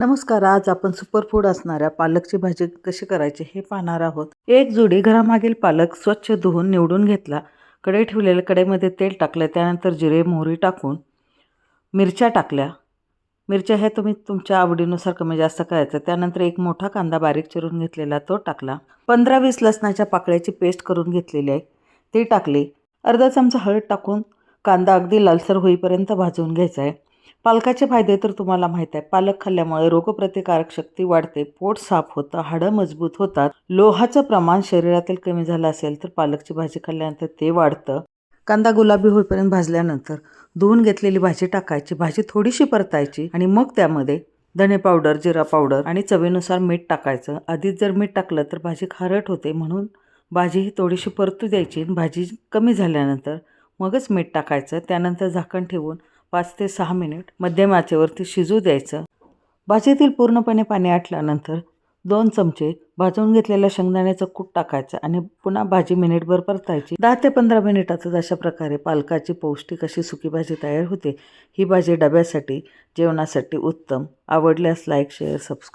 नमस्कार. आज आपण सुपरफूड असणाऱ्या पालकची भाजी कशी करायची हे पाहणार आहोत. एक जुडी घरामागील पालक स्वच्छ धुवून निवडून घेतला. कढई ठेवलेल्या कढईमध्ये तेल टाकलं. त्यानंतर जिरे मोहरी टाकून मिरच्या टाकल्या. मिरच्या ह्या तुम्ही तुमच्या आवडीनुसार कमी जास्त करायचं. त्यानंतर एक मोठा कांदा बारीक चिरून घेतलेला तो टाकला. 15-20 लसणाच्या पाकळ्याची पेस्ट करून घेतलेली आहे ती टाकली. अर्धा चमचा हळद टाकून कांदा अगदी लालसर होईपर्यंत भाजून घ्यायचा आहे. पालकाचे फायदे तर तुम्हाला माहीत आहे. पालक खाल्ल्यामुळे रोगप्रतिकारक शक्ती वाढते, पोट साफ होतं, हाडं मजबूत होतात. लोहाचं प्रमाण शरीरातील कमी झालं असेल तर पालकची भाजी खाल्ल्यानंतर ते वाढतं. कांदा गुलाबी होईपर्यंत भाजल्यानंतर धुवून घेतलेली भाजी टाकायची. भाजी थोडीशी परतायची आणि मग त्यामध्ये धने पावडर, जिरा पावडर आणि चवीनुसार मीठ टाकायचं. आधीच जर मीठ टाकलं तर भाजी खारट होते, म्हणून भाजी ही थोडीशी परतू द्यायची. भाजी कमी झाल्यानंतर मगच मीठ टाकायचं. त्यानंतर झाकण ठेवून 5 ते 6 मिनिट मध्यम आचेवरती शिजू द्यायचं. भाजीतील पूर्णपणे पाणी आटल्यानंतर 2 चमचे भाजून घेतलेल्या शेंगदाण्याचं कूट टाकायचं आणि पुन्हा भाजी मिनिटभर परतायची. 10 ते 15 मिनिटातच अशा प्रकारे पालकाची पौष्टिक अशी सुकी भाजी तयार होते. ही भाजी डब्यासाठी, जेवणासाठी उत्तम. आवडल्यास लाईक, शेअर, सबस्क्राईब